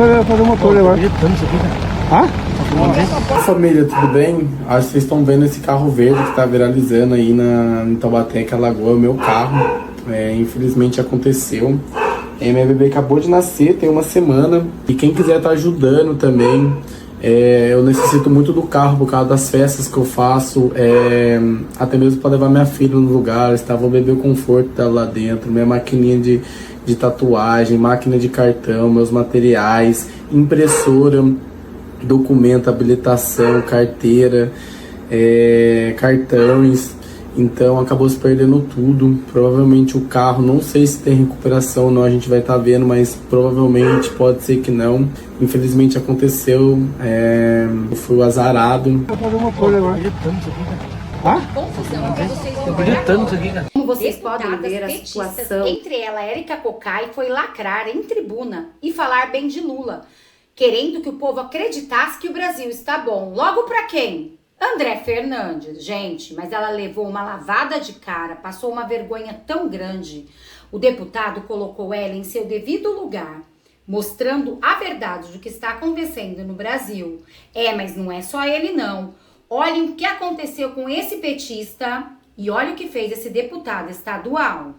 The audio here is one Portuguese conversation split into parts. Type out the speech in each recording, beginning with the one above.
Fazer motor agora. Família, tudo bem? Acho que vocês estão vendo esse carro verde que tá viralizando aí em Taubaté, que é a Lagoa, é o meu carro. Infelizmente aconteceu. Minha bebê acabou de nascer, tem uma semana. E quem quiser estar ajudando também, eu necessito muito do carro por causa das festas que eu faço, até mesmo para levar minha filha no lugar, vou beber o conforto dela lá dentro, minha maquininha de tatuagem, máquina de cartão, meus materiais, impressora, documento, habilitação, carteira, cartões. Então acabou se perdendo tudo. Provavelmente o carro, não sei se tem recuperação ou não, a gente vai estar vendo, mas provavelmente pode ser que não. Infelizmente aconteceu, eu fui azarado. Vou fazer uma coisa agora. Confusão que vocês vão Como vocês podem ver, a situação entre ela, Érica Cocai, foi lacrar em tribuna e falar bem de Lula, querendo que o povo acreditasse que o Brasil está bom. Logo para quem? André Fernandes. Gente, mas ela levou uma lavada de cara, passou uma vergonha tão grande. O deputado colocou ela em seu devido lugar, mostrando a verdade do que está acontecendo no Brasil. Mas não é só ele não. Olhem o que aconteceu com esse petista e olha o que fez esse deputado estadual.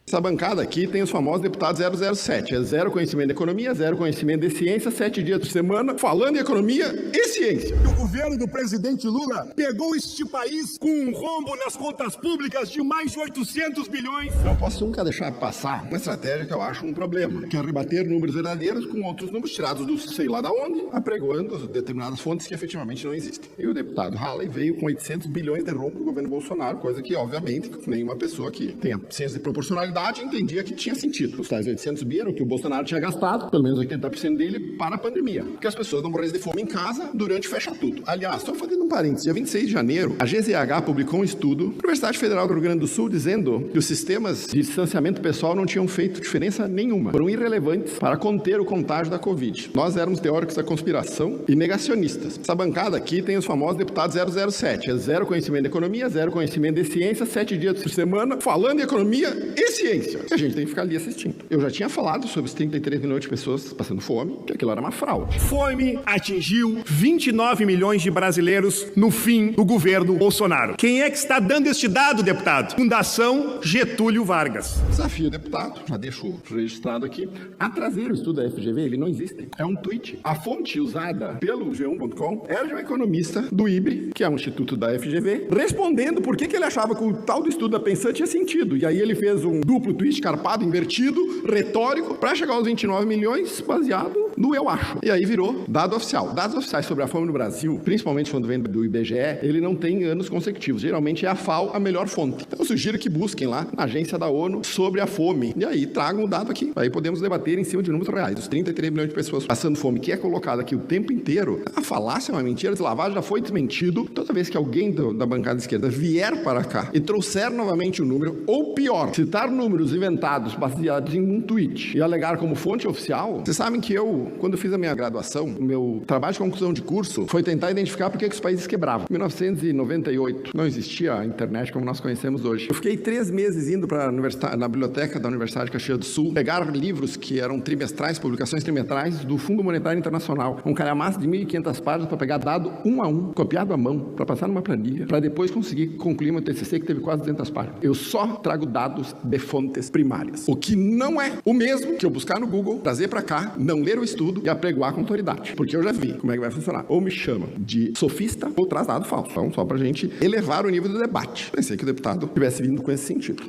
Essa bancada aqui tem os famosos deputados 007. É zero conhecimento de economia, zero conhecimento de ciência, 7 dias por semana, falando em economia e ciência. O governo do presidente Lula pegou este país com um rombo nas contas públicas de mais de 800 bilhões. Não posso nunca deixar passar uma estratégia que eu acho um problema, que é rebater números verdadeiros com outros números tirados do sei lá da onde, apregoando determinadas fontes que efetivamente não existem. E o deputado Halley veio com 800 bilhões de rombo do governo Bolsonaro, coisa que, obviamente, nenhuma pessoa que tenha ciência de proporcionalidade entendia que tinha sentido. Os tais 800 bi eram o que o Bolsonaro tinha gastado, pelo menos 80% dele, para a pandemia. Porque as pessoas não morressem de fome em casa durante fechar tudo. Aliás, só fazendo um parênteses, dia 26 de janeiro, a GZH publicou um estudo na Universidade Federal do Rio Grande do Sul dizendo que os sistemas de distanciamento pessoal não tinham feito diferença nenhuma. Foram irrelevantes para conter o contágio da Covid. Nós éramos teóricos da conspiração e negacionistas. Essa bancada aqui tem os famosos deputados 007. É zero conhecimento de economia, zero conhecimento de ciência, 7 dias por semana, falando em economia e ciência. Que a gente tem que ficar ali assistindo. Eu já tinha falado sobre os 33 milhões de pessoas passando fome, que aquilo era uma fraude. Fome atingiu 29 milhões de brasileiros no fim do governo Bolsonaro. Quem é que está dando este dado, deputado? Fundação Getúlio Vargas. Desafio, deputado, já deixo registrado aqui, a trazer o estudo da FGV, ele não existe. É um tweet. A fonte usada pelo G1.com era de um economista do IBRE, que é um instituto da FGV, respondendo por que ele achava que o tal do estudo da Pensante tinha sentido. E aí ele fez um duplo tweet, carpado, invertido, retórico, para chegar aos 29 milhões, baseado no eu acho. E aí virou dado oficial. Dados oficiais sobre a fome no Brasil, principalmente quando vem do IBGE, ele não tem anos consecutivos. Geralmente é a FAO a melhor fonte. Então eu sugiro que busquem lá na agência da ONU sobre a fome. E aí tragam o dado aqui. Aí podemos debater em cima de números reais. Os 33 milhões de pessoas passando fome, que é colocado aqui o tempo inteiro, a falácia é uma mentira, deslavado já foi desmentido. Toda vez que alguém da bancada esquerda vier para cá e trouxer novamente o número, ou pior, citar números inventados baseados em um tweet e alegar como fonte oficial, vocês sabem que eu, quando fiz a minha graduação, o meu trabalho de conclusão de curso foi tentar identificar por que os países quebravam. Em 1998, não existia a internet como nós conhecemos hoje. Eu fiquei 3 meses indo para na biblioteca da Universidade de Caxias do Sul, pegar livros que eram trimestrais, publicações trimestrais do Fundo Monetário Internacional, um calhamaço de 1.500 páginas para pegar dado um a um, copiado à mão, para passar numa planilha, para depois conseguir concluir meu TCC que teve quase 200 páginas. Eu só trago dados de fontes primárias. O que não é o mesmo que eu buscar no Google, trazer para cá, não ler o estudo e apregoar com autoridade. Porque eu já vi como é que vai funcionar. Ou me chamam de sofista ou traz dado falso. Então, só pra gente elevar o nível do debate. Pensei que o deputado tivesse vindo com esse sentido.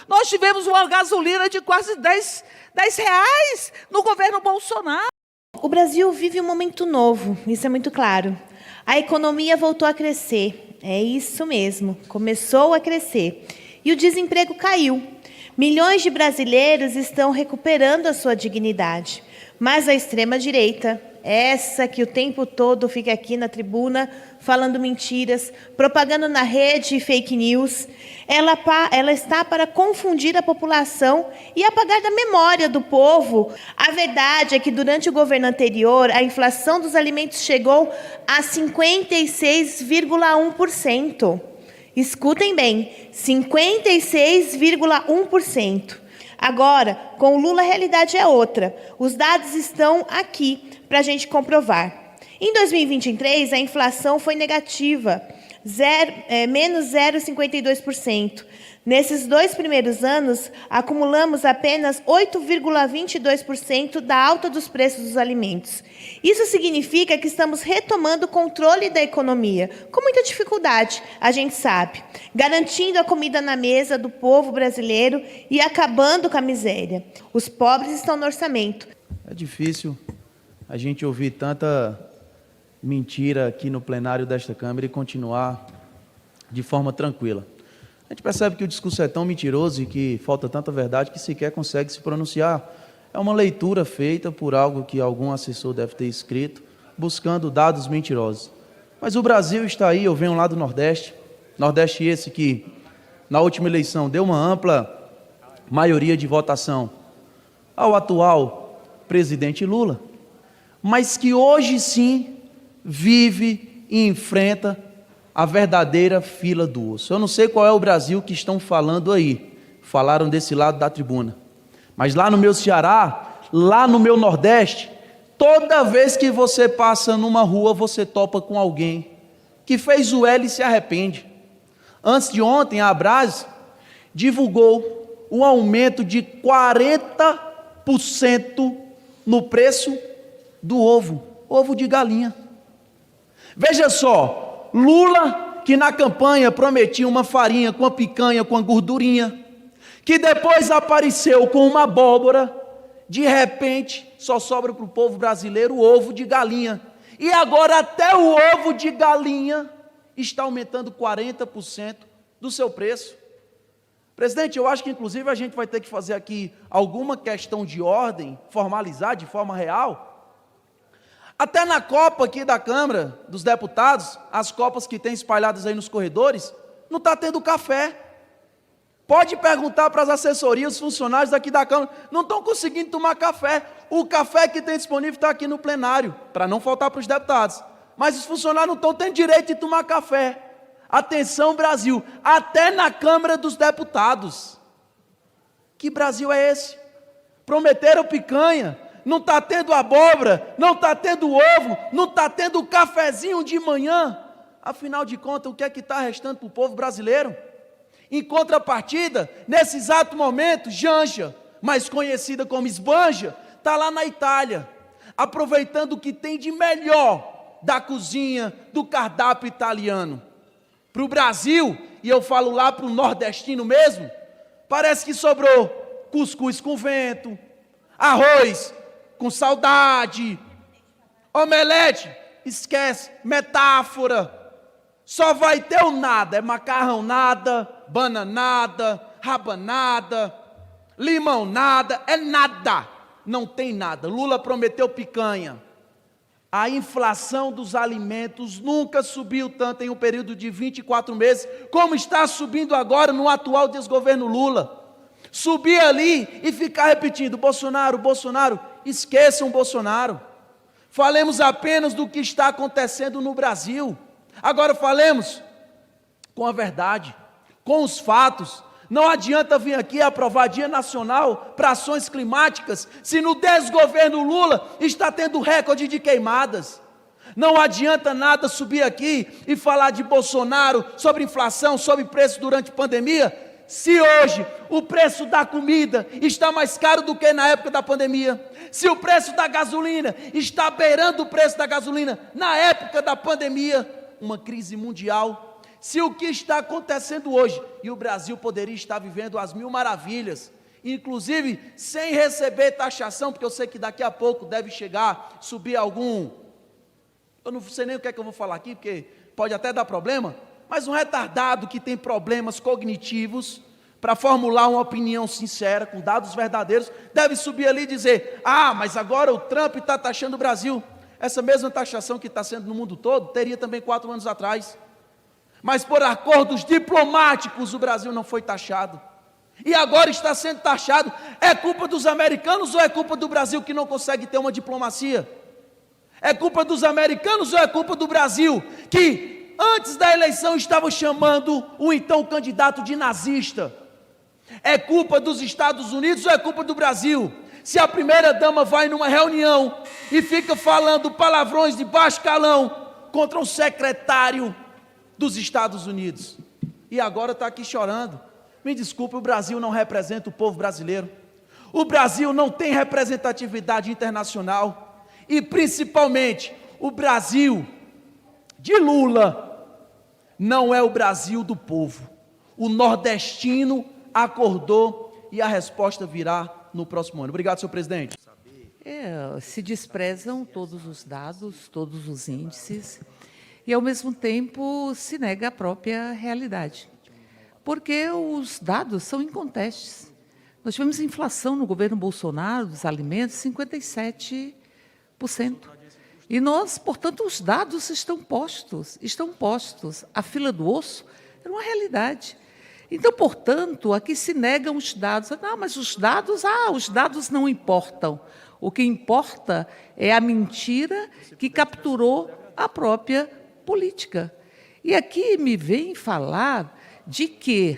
Nós tivemos uma gasolina de quase 10 reais no governo Bolsonaro. O Brasil vive um momento novo, isso é muito claro. A economia voltou a crescer. É isso mesmo, começou a crescer. E o desemprego caiu. Milhões de brasileiros estão recuperando a sua dignidade. Mas a extrema-direita, essa que o tempo todo fica aqui na tribuna falando mentiras, propagando na rede e fake news, ela está para confundir a população e apagar da memória do povo. A verdade é que durante o governo anterior, a inflação dos alimentos chegou a 56,1%. Escutem bem, 56,1%. Agora, com o Lula, a realidade é outra. Os dados estão aqui para a gente comprovar. Em 2023, a inflação foi negativa, menos 0,52%. Nesses 2 primeiros anos, acumulamos apenas 8,22% da alta dos preços dos alimentos. Isso significa que estamos retomando o controle da economia, com muita dificuldade, a gente sabe, garantindo a comida na mesa do povo brasileiro e acabando com a miséria. Os pobres estão no orçamento. É difícil a gente ouvir tanta mentira aqui no plenário desta Câmara e continuar de forma tranquila. A gente percebe que o discurso é tão mentiroso e que falta tanta verdade que sequer consegue se pronunciar. É uma leitura feita por algo que algum assessor deve ter escrito, buscando dados mentirosos. Mas o Brasil está aí, eu venho lá do Nordeste, Nordeste esse que, na última eleição, deu uma ampla maioria de votação ao atual presidente Lula, mas que hoje sim vive e enfrenta a verdadeira fila do osso. Eu não sei qual é o Brasil que estão falando aí, falaram desse lado da tribuna, mas lá no meu Ceará, lá no meu Nordeste, toda vez que você passa numa rua, você topa com alguém que fez o L e se arrepende. Antes de ontem, a Abras divulgou um aumento de 40% no preço do ovo de galinha. Veja só, Lula, que na campanha prometia uma farinha com a picanha, com a gordurinha, que depois apareceu com uma abóbora, de repente só sobra para o povo brasileiro o ovo de galinha. E agora até o ovo de galinha está aumentando 40% do seu preço. Presidente, eu acho que inclusive a gente vai ter que fazer aqui alguma questão de ordem, formalizar de forma real. Até na copa aqui da Câmara dos Deputados, as copas que tem espalhadas aí nos corredores, não está tendo café. Pode perguntar para as assessorias, os funcionários daqui da Câmara, não estão conseguindo tomar café. O café que tem disponível está aqui no plenário, para não faltar para os deputados. Mas os funcionários não estão tendo direito de tomar café. Atenção, Brasil, até na Câmara dos Deputados. Que Brasil é esse? Prometeram picanha, não está tendo abóbora, não está tendo ovo, não está tendo cafezinho de manhã. Afinal de contas, o que é que está restando para o povo brasileiro? Em contrapartida, nesse exato momento, Janja, mais conhecida como Esbanja, está lá na Itália, aproveitando o que tem de melhor da cozinha, do cardápio italiano. Para o Brasil, e eu falo lá para o nordestino mesmo, parece que sobrou cuscuz com vento, arroz com saudade, omelete, esquece, metáfora, só vai ter o nada, é macarrão nada, bananada, rabanada, limão nada, é nada, não tem nada. Lula prometeu picanha. A inflação dos alimentos nunca subiu tanto em um período de 24 meses, como está subindo agora no atual desgoverno Lula. Subir ali e ficar repetindo, Bolsonaro, Bolsonaro, esqueçam Bolsonaro. Falemos apenas do que está acontecendo no Brasil. Agora falemos com a verdade, com os fatos. Não adianta vir aqui aprovar Dia Nacional para ações climáticas, se no desgoverno Lula está tendo recorde de queimadas. Não adianta nada subir aqui e falar de Bolsonaro, sobre inflação, sobre preço durante a pandemia, se hoje o preço da comida está mais caro do que na época da pandemia, se o preço da gasolina está beirando o preço da gasolina na época da pandemia, uma crise mundial, se o que está acontecendo hoje, e o Brasil poderia estar vivendo as mil maravilhas, inclusive sem receber taxação, porque eu sei que daqui a pouco deve chegar, subir algum, eu não sei nem o que é que eu vou falar aqui, porque pode até dar problema, mas um retardado que tem problemas cognitivos, para formular uma opinião sincera, com dados verdadeiros, deve subir ali e dizer, mas agora o Trump está taxando o Brasil. Essa mesma taxação que está sendo no mundo todo, teria também 4 anos atrás. Mas por acordos diplomáticos o Brasil não foi taxado. E agora está sendo taxado. É culpa dos americanos ou é culpa do Brasil que não consegue ter uma diplomacia? É culpa dos americanos ou é culpa do Brasil que antes da eleição estavam chamando o então candidato de nazista? É culpa dos Estados Unidos ou é culpa do Brasil? Se a primeira-dama vai numa reunião e fica falando palavrões de baixo calão contra um secretário dos Estados Unidos, e agora está aqui chorando. Me desculpe, o Brasil não representa o povo brasileiro. O Brasil não tem representatividade internacional. E, principalmente, o Brasil de Lula não é o Brasil do povo. O nordestino acordou e a resposta virá no próximo ano. Obrigado, senhor presidente. Se desprezam todos os dados, todos os índices, e, ao mesmo tempo, se nega a própria realidade. Porque os dados são incontestes. Nós tivemos inflação no governo Bolsonaro dos alimentos, 57%. E nós, portanto, os dados estão postos. A fila do osso era uma realidade. Então, portanto, aqui se negam os dados. Não, mas os dados não importam. O que importa é a mentira que capturou a própria política. E aqui me vem falar de que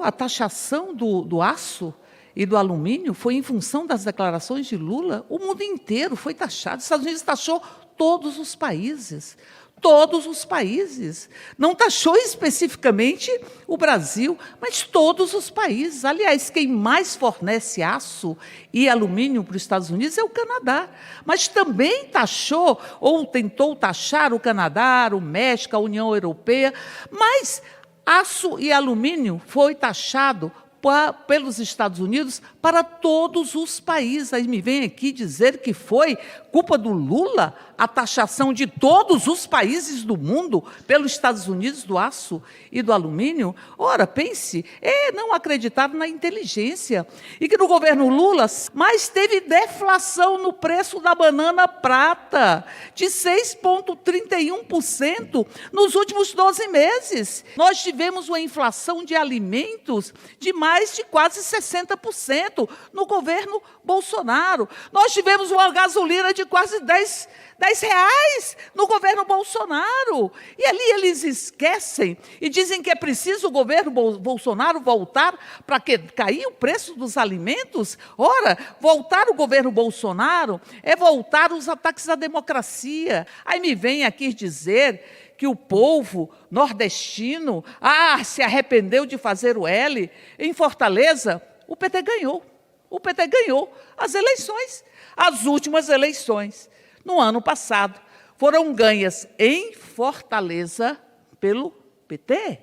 a taxação do aço e do alumínio foi em função das declarações de Lula. O mundo inteiro foi taxado. Os Estados Unidos taxou todos os países. Todos os países. Não taxou especificamente o Brasil, mas todos os países. Aliás, quem mais fornece aço e alumínio para os Estados Unidos é o Canadá. Mas também taxou, ou tentou taxar o Canadá, o México, a União Europeia. Mas aço e alumínio foi taxado pelos Estados Unidos para todos os países. Aí me vem aqui dizer que foi culpa do Lula a taxação de todos os países do mundo pelos Estados Unidos do aço e do alumínio. Ora, pense, não acreditaram na inteligência. E que no governo Lula, mas teve deflação no preço da banana prata, de 6,31% nos últimos 12 meses. Nós tivemos uma inflação de alimentos de mais de quase 60% no governo Bolsonaro. Nós tivemos uma gasolina de quase 10 reais no governo Bolsonaro. E ali eles esquecem e dizem que é preciso o governo Bolsonaro voltar para cair o preço dos alimentos. Ora, voltar o governo Bolsonaro é voltar os ataques à democracia. Aí me vem aqui dizer que o povo nordestino se arrependeu de fazer o L. Em Fortaleza, o PT ganhou. O PT ganhou as eleições, as últimas eleições. No ano passado, foram ganhas em Fortaleza pelo PT.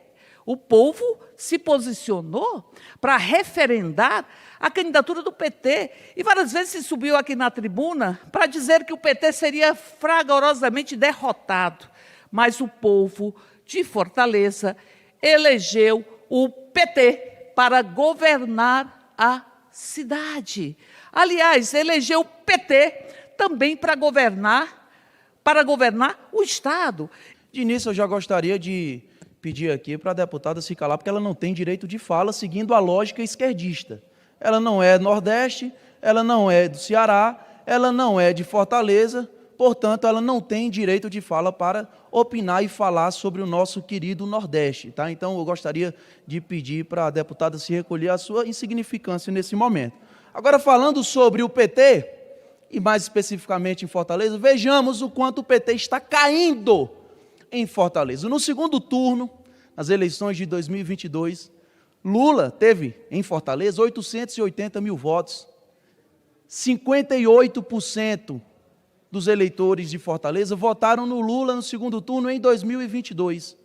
O povo se posicionou para referendar a candidatura do PT. E várias vezes se subiu aqui na tribuna para dizer que o PT seria fragorosamente derrotado. Mas o povo de Fortaleza elegeu o PT para governar a cidade. Aliás, elegeu o PT também para governar o Estado. De início, eu já gostaria de pedir aqui para a deputada se calar, porque ela não tem direito de fala seguindo a lógica esquerdista. Ela não é Nordeste, ela não é do Ceará, ela não é de Fortaleza, portanto, ela não tem direito de fala para opinar e falar sobre o nosso querido Nordeste. Tá? Então, eu gostaria de pedir para a deputada se recolher a sua insignificância nesse momento. Agora, falando sobre o PT, e mais especificamente em Fortaleza, vejamos o quanto o PT está caindo em Fortaleza. No segundo turno, nas eleições de 2022, Lula teve em Fortaleza 880 mil votos. 58% dos eleitores de Fortaleza votaram no Lula no segundo turno em 2022.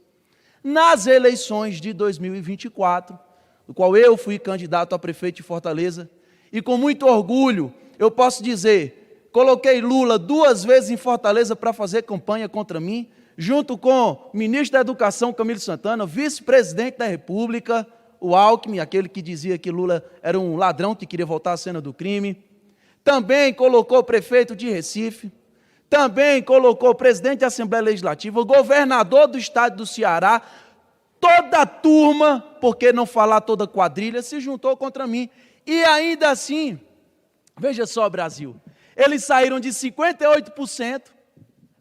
Nas eleições de 2024, no qual eu fui candidato a prefeito de Fortaleza, e com muito orgulho eu posso dizer, coloquei Lula 2 vezes em Fortaleza para fazer campanha contra mim, junto com o ministro da Educação, Camilo Santana, vice-presidente da República, o Alckmin, aquele que dizia que Lula era um ladrão que queria voltar à cena do crime. Também colocou o prefeito de Recife, também colocou o presidente da Assembleia Legislativa, o governador do estado do Ceará, toda a turma, por que não falar toda a quadrilha, se juntou contra mim. E ainda assim, veja só, Brasil, eles saíram de 58%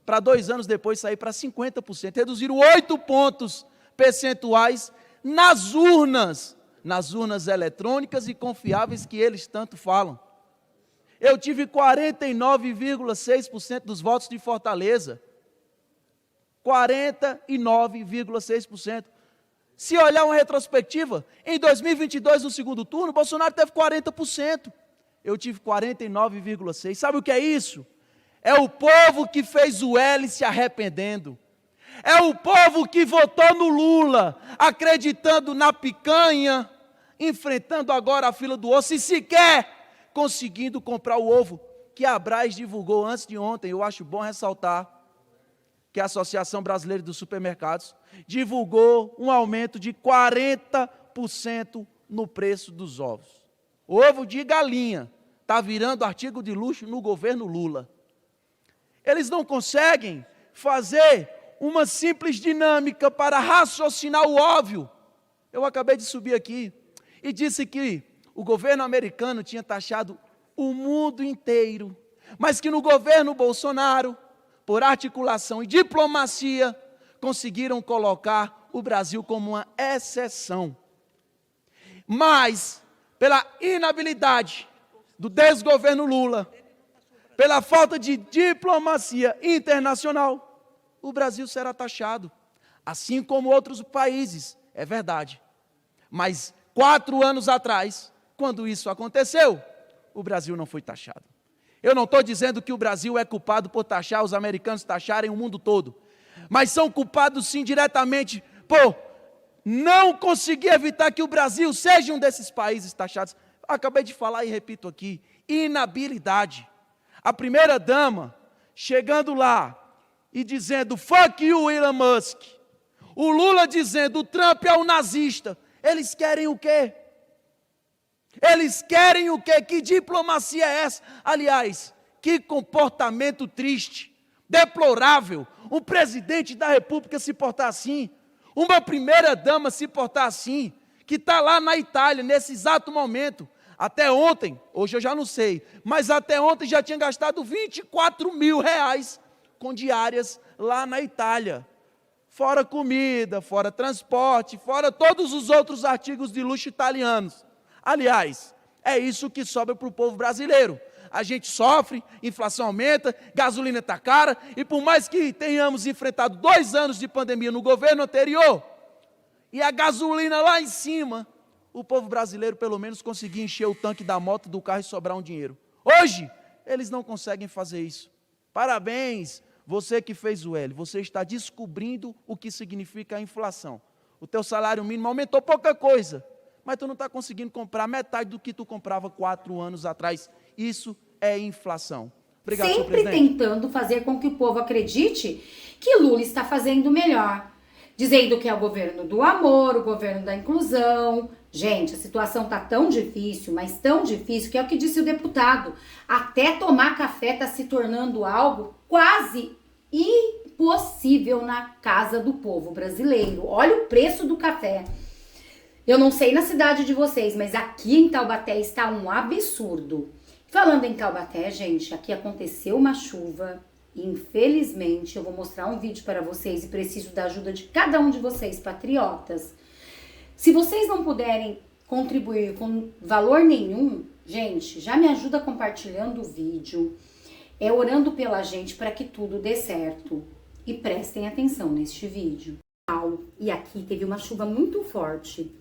para 2 anos depois sair para 50%, reduziram 8 pontos percentuais nas urnas nas urnas eletrônicas e confiáveis que eles tanto falam. Eu tive 49,6% dos votos de Fortaleza. 49,6%. Se olhar uma retrospectiva, em 2022, no segundo turno, Bolsonaro teve 40%. Eu tive 49,6%. Sabe o que é isso? É o povo que fez o L se arrependendo. É o povo que votou no Lula, acreditando na picanha, enfrentando agora a fila do osso e sequer conseguindo comprar o ovo que a Brás divulgou antes de ontem. Eu acho bom ressaltar que a Associação Brasileira dos Supermercados divulgou um aumento de 40% no preço dos ovos. Ovo de galinha está virando artigo de luxo no governo Lula. Eles não conseguem fazer uma simples dinâmica para raciocinar o óbvio. Eu acabei de subir aqui e disse que o governo americano tinha taxado o mundo inteiro, mas que no governo Bolsonaro, por articulação e diplomacia, conseguiram colocar o Brasil como uma exceção. Mas, pela inabilidade do desgoverno Lula, pela falta de diplomacia internacional, o Brasil será taxado, assim como outros países, é verdade. Mas 4 anos atrás, quando isso aconteceu, o Brasil não foi taxado. Eu não estou dizendo que o Brasil é culpado por taxar, os americanos taxarem o mundo todo, mas são culpados sim diretamente por não conseguir evitar que o Brasil seja um desses países taxados. Acabei de falar e repito aqui, inabilidade. A primeira-dama chegando lá e dizendo, fuck you, Elon Musk. O Lula dizendo, o Trump é um nazista. Eles querem o quê? Eles querem o quê? Que diplomacia é essa? Aliás, que comportamento triste, deplorável. Um presidente da República se portar assim. Uma primeira-dama se portar assim. Que está lá na Itália, nesse exato momento. Até ontem, hoje eu já não sei, mas até ontem já tinha gastado 24 mil reais com diárias lá na Itália. Fora comida, fora transporte, fora todos os outros artigos de luxo italianos. Aliás, é isso que sobra para o povo brasileiro. A gente sofre, inflação aumenta, gasolina está cara, e por mais que tenhamos enfrentado 2 anos de pandemia no governo anterior, e a gasolina lá em cima, o povo brasileiro pelo menos conseguia encher o tanque da moto, do carro e sobrar um dinheiro. Hoje, eles não conseguem fazer isso. Parabéns, você que fez o L, você está descobrindo o que significa a inflação. O teu salário mínimo aumentou pouca coisa, mas tu não está conseguindo comprar metade do que tu comprava 4 anos atrás. Isso é inflação. Obrigado, senhor presidente. Sempre tentando fazer com que o povo acredite que Lula está fazendo melhor. Dizendo que é o governo do amor, o governo da inclusão. Gente, a situação está tão difícil, mas tão difícil, que é o que disse o deputado. Até tomar café está se tornando algo quase impossível na casa do povo brasileiro. Olha o preço do café. Eu não sei na cidade de vocês, mas aqui em Taubaté está um absurdo. Falando em Taubaté, gente, aqui aconteceu uma chuva. Infelizmente, eu vou mostrar um vídeo para vocês e preciso da ajuda de cada um de vocês, patriotas. Se vocês não puderem contribuir com valor nenhum, gente, já me ajuda compartilhando o vídeo, orando pela gente para que tudo dê certo. E prestem atenção neste vídeo. E aqui teve uma chuva muito forte.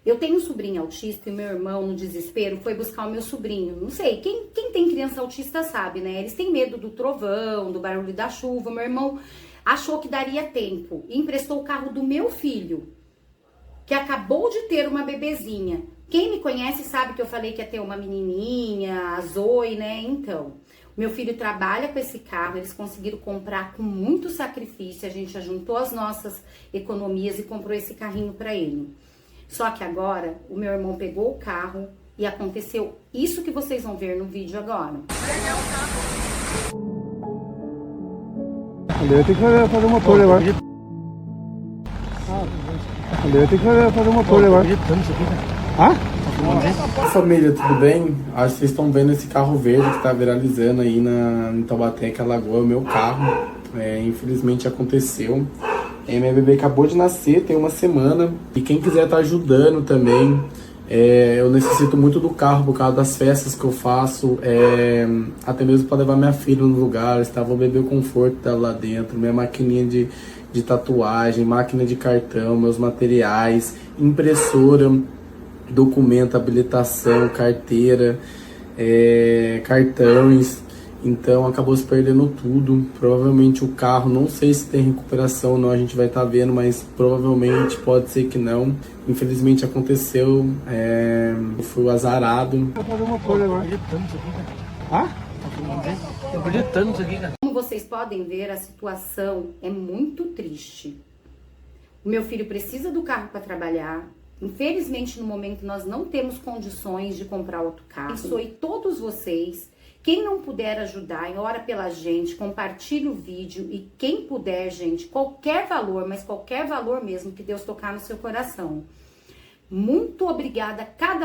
Eu tenho um sobrinho autista e meu irmão, no desespero, foi buscar o meu sobrinho. Não sei, quem tem criança autista sabe, né? Eles têm medo do trovão, do barulho da chuva. Meu irmão achou que daria tempo e emprestou o carro do meu filho, que acabou de ter uma bebezinha. Quem me conhece sabe que eu falei que ia ter uma menininha, a Zoe, né? Então, meu filho trabalha com esse carro, eles conseguiram comprar com muito sacrifício. A gente já juntou as nossas economias e comprou esse carrinho para ele. Só que agora, o meu irmão pegou o carro e aconteceu isso que vocês vão ver no vídeo agora. Deve ter que fazer o motor levar. Deve ter que fazer o motor levar. Família, tudo bem? Acho que vocês estão vendo esse carro verde que está viralizando aí em Taubaté, que alagou o meu carro. Infelizmente aconteceu. Minha bebê acabou de nascer, tem uma semana. E quem quiser estar ajudando também Eu necessito muito do carro por causa das festas que eu faço, até mesmo para levar minha filha no lugar, tá? Vou beber o conforto dela lá dentro, minha maquininha de tatuagem, máquina de cartão, meus materiais, impressora, documento, habilitação, carteira, cartões. Então acabou se perdendo tudo. Provavelmente o carro, não sei se tem recuperação ou não, a gente vai estar vendo, mas provavelmente pode ser que não. Infelizmente aconteceu, eu fui azarado. Como vocês podem ver, a situação é muito triste. O meu filho precisa do carro para trabalhar. Infelizmente, no momento, nós não temos condições de comprar outro carro. Abençoe todos vocês. Quem não puder ajudar, ora pela gente, compartilhe o vídeo. E quem puder, gente, qualquer valor, mas qualquer valor mesmo, que Deus tocar no seu coração. Muito obrigada a cada